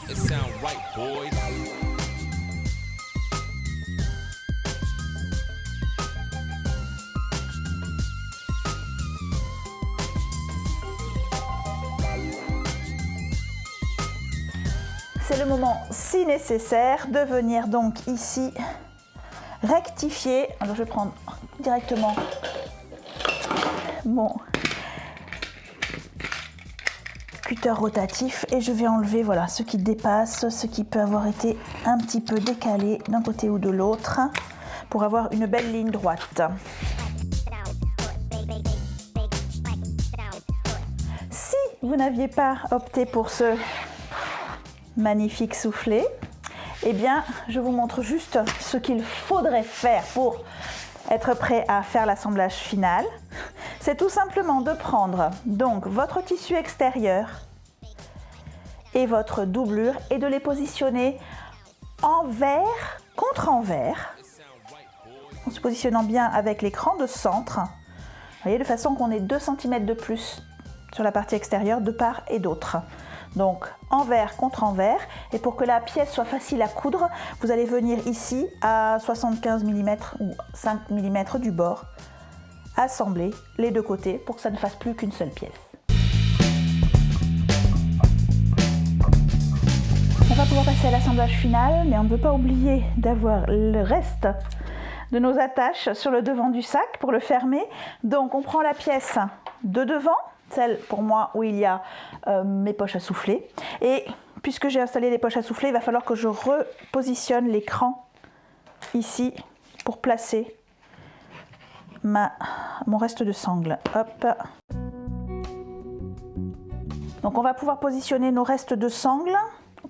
It sound right, boys. le moment, si nécessaire, de venir donc ici rectifier. Alors je vais prendre directement mon cutter rotatif et je vais enlever voilà, ce qui dépasse, ce qui peut avoir été un petit peu décalé d'un côté ou de l'autre pour avoir une belle ligne droite. Si vous n'aviez pas opté pour ce magnifique soufflet, eh bien je vous montre juste ce qu'il faudrait faire pour être prêt à faire l'assemblage final. C'est tout simplement de prendre donc votre tissu extérieur et votre doublure et de les positionner envers contre envers, en se positionnant bien avec l'écran de centre. Vous voyez, de façon qu'on ait 2 cm de plus sur la partie extérieure de part et d'autre. Donc envers contre envers, et pour que la pièce soit facile à coudre, vous allez venir ici à 75 mm ou 5 mm du bord, assembler les deux côtés pour que ça ne fasse plus qu'une seule pièce. On va pouvoir passer à l'assemblage final, mais on ne veut pas oublier d'avoir le reste de nos attaches sur le devant du sac pour le fermer. Donc on prend la pièce de devant, celle pour moi où il y a mes poches à souffler. Et puisque j'ai installé les poches à souffler, il va falloir que je repositionne l'écran ici pour placer mon reste de sangle. Hop. Donc on va pouvoir positionner nos restes de sangle.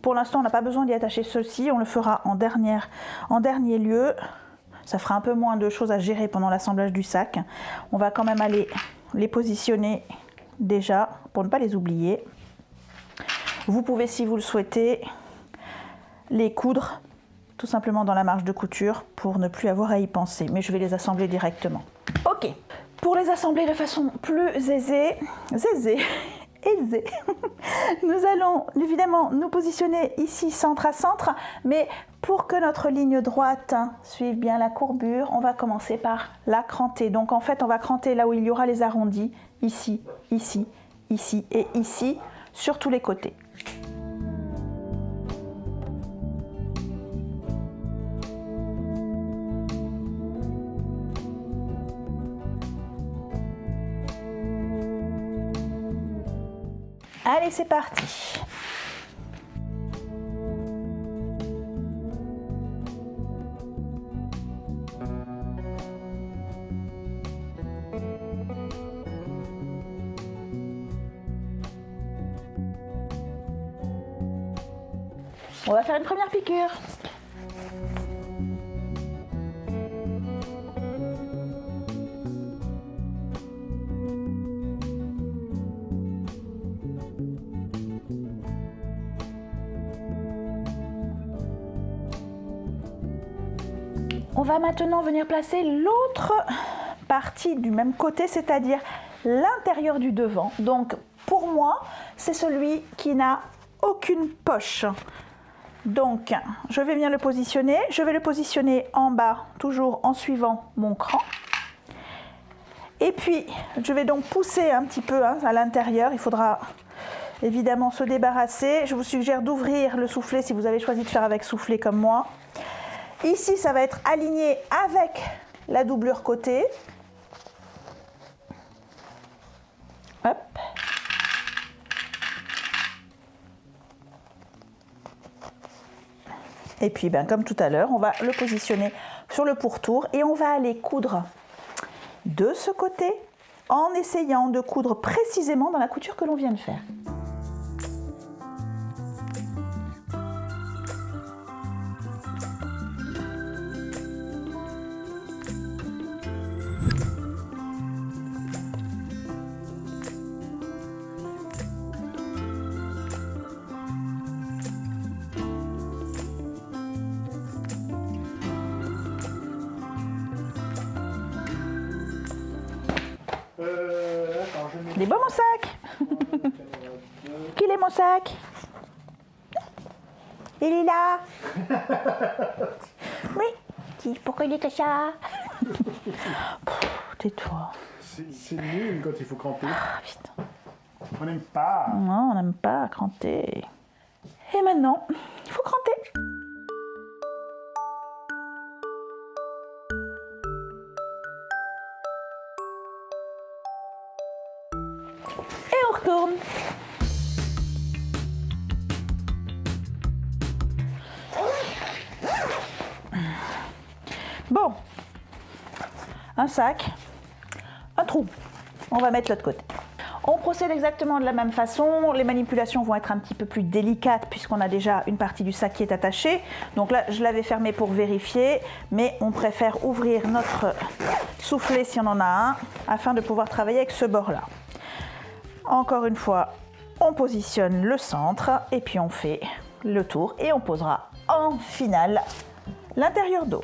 Pour l'instant, on n'a pas besoin d'y attacher ceci, on le fera en dernier lieu. Ça fera un peu moins de choses à gérer pendant l'assemblage du sac. On va quand même aller les positionner déjà pour ne pas les oublier. Vous pouvez, si vous le souhaitez, les coudre tout simplement dans la marge de couture pour ne plus avoir à y penser. Mais je vais les assembler directement. Ok, pour les assembler de façon plus aisée, nous allons évidemment nous positionner ici centre à centre, mais pour que notre ligne droite suive bien la courbure, on va commencer par la cranter. Donc en fait, on va cranter là où il y aura les arrondis, ici, ici, ici et ici, sur tous les côtés. Allez, c'est parti. On va faire une première piqûre. On va maintenant venir placer l'autre partie du même côté, c'est-à-dire l'intérieur du devant. Donc pour moi, c'est celui qui n'a aucune poche. Donc je vais venir le positionner. Je vais le positionner en bas, toujours en suivant mon cran. Et puis je vais donc pousser un petit peu à l'intérieur. Il faudra évidemment se débarrasser. Je vous suggère d'ouvrir le soufflet si vous avez choisi de faire avec soufflet comme moi. Ici, ça va être aligné avec la doublure côté. Hop. Et puis, comme tout à l'heure, on va le positionner sur le pourtour et on va aller coudre de ce côté en essayant de coudre précisément dans la couture que l'on vient de faire. Il est beau mon sac. Qu'il est mon sac? Il est là. Oui. Pourquoi il est comme ça? Tais-toi. C'est nul quand il faut cranter. Ah putain. On n'aime pas. Non, on n'aime pas cranter. Et maintenant, il faut cranter. Et on retourne. Bon, un sac, un trou. On va mettre l'autre côté. On procède exactement de la même façon. Les manipulations vont être un petit peu plus délicates puisqu'on a déjà une partie du sac qui est attachée. Donc là, je l'avais fermé pour vérifier, mais on préfère ouvrir notre soufflet si on en a un afin de pouvoir travailler avec ce bord-là. Encore une fois, on positionne le centre et puis on fait le tour et on posera en finale l'intérieur dos.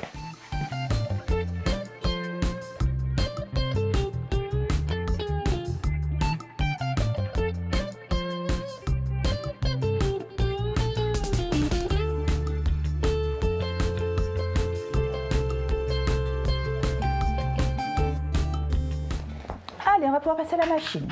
Allez, on va pouvoir passer à la machine.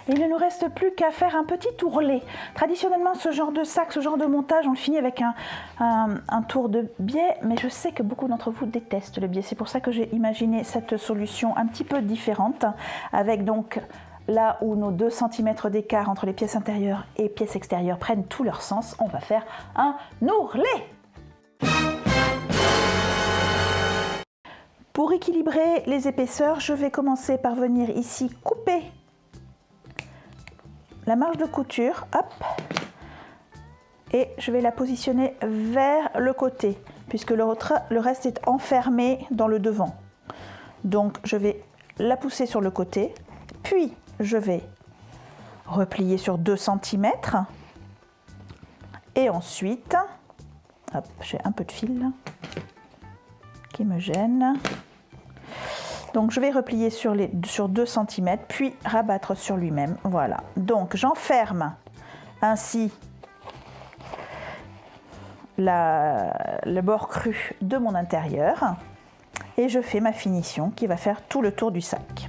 Il ne nous reste plus qu'à faire un petit ourlet. Traditionnellement, ce genre de sac, ce genre de montage, on le finit avec un tour de biais, mais je sais que beaucoup d'entre vous détestent le biais. C'est pour ça que j'ai imaginé cette solution un petit peu différente, avec donc là où nos 2 cm d'écart entre les pièces intérieures et pièces extérieures prennent tout leur sens, on va faire un ourlet. Pour équilibrer les épaisseurs, je vais commencer par venir ici couper la marge de couture, hop, et je vais la positionner vers le côté, puisque le reste est enfermé dans le devant. Donc je vais la pousser sur le côté, puis je vais replier sur 2 cm, et ensuite, hop, j'ai un peu de fil qui me gêne. Donc je vais replier sur 2 cm, puis rabattre sur lui-même. Voilà. Donc j'enferme ainsi le bord cru de mon intérieur et je fais ma finition qui va faire tout le tour du sac.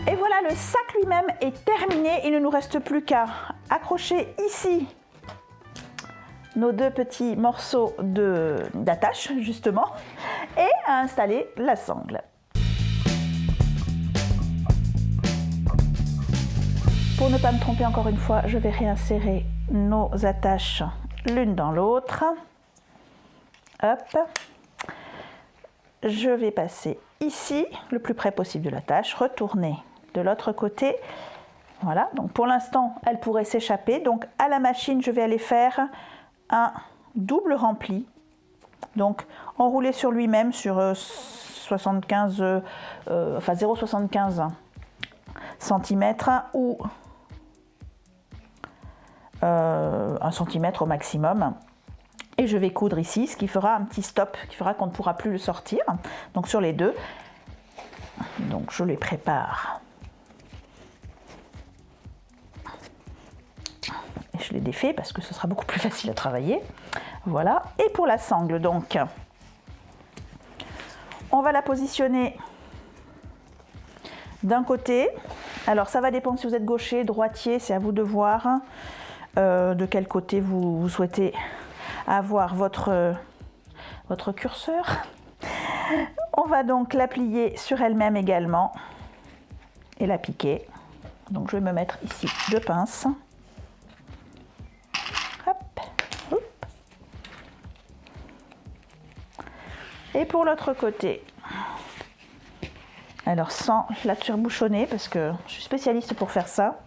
Et voilà, le sac lui-même est terminé. Il ne nous reste plus qu'à accrocher ici nos 2 petits morceaux d'attache, justement, et à installer la sangle. Pour ne pas me tromper encore une fois, je vais réinsérer nos attaches l'une dans l'autre. Hop. Je vais passer ici, le plus près possible de l'attache, retourner de l'autre côté. Voilà, donc pour l'instant, elle pourrait s'échapper. Donc à la machine, je vais aller faire un double rempli. Donc enrouler sur lui-même sur 0,75 cm ou 1 cm au maximum. Et je vais coudre ici, ce qui fera un petit stop, qui fera qu'on ne pourra plus le sortir. Donc sur les 2. Donc je les prépare. Et je les défais parce que ce sera beaucoup plus facile à travailler. Voilà. Et pour la sangle, donc, on va la positionner d'un côté Alors ça va dépendre si vous êtes gaucher, droitier, c'est à vous de voir de quel côté vous souhaitez avoir votre curseur. On va donc la plier sur elle-même également et la piquer. Donc je vais me mettre ici 2 pinces. Hop, hop. Et pour l'autre côté, alors sans la turbouchonner parce que je suis spécialiste pour faire ça,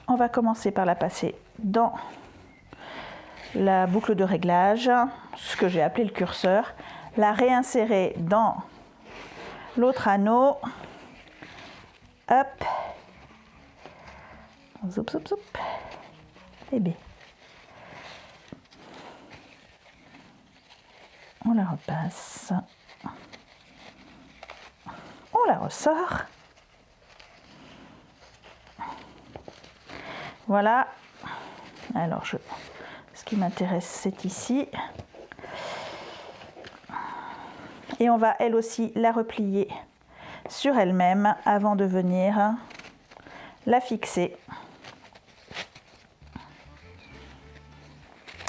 on va commencer par la passer dans la boucle de réglage, ce que j'ai appelé le curseur, la réinsérer dans l'autre anneau, hop, zoup, zoup, zoup, et bien, on la repasse, on la ressort, voilà, alors ce qui m'intéresse c'est ici, et on va elle aussi la replier sur elle-même avant de venir la fixer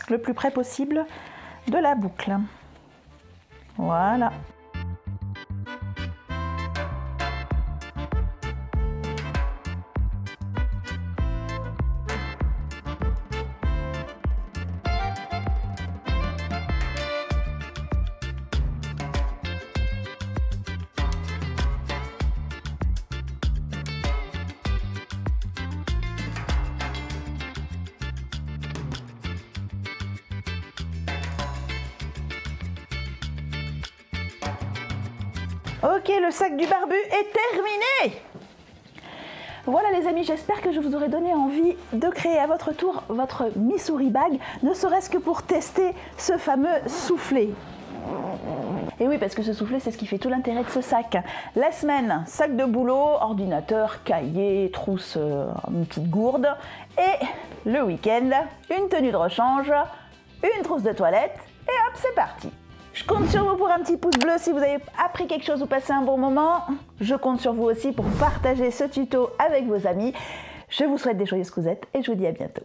le plus près possible de la boucle. Voilà. Ok, le sac du barbu est terminé. Voilà les amis, j'espère que je vous aurai donné envie de créer à votre tour votre Missouri Bag, ne serait-ce que pour tester ce fameux soufflet. Et oui, parce que ce soufflet, c'est ce qui fait tout l'intérêt de ce sac. La semaine, sac de boulot, ordinateur, cahier, trousse, une petite gourde. Et le week-end, une tenue de rechange, une trousse de toilette, et hop, c'est parti. Je compte sur vous pour un petit pouce bleu si vous avez appris quelque chose ou passé un bon moment. Je compte sur vous aussi pour partager ce tuto avec vos amis. Je vous souhaite des joyeuses cousettes et je vous dis à bientôt.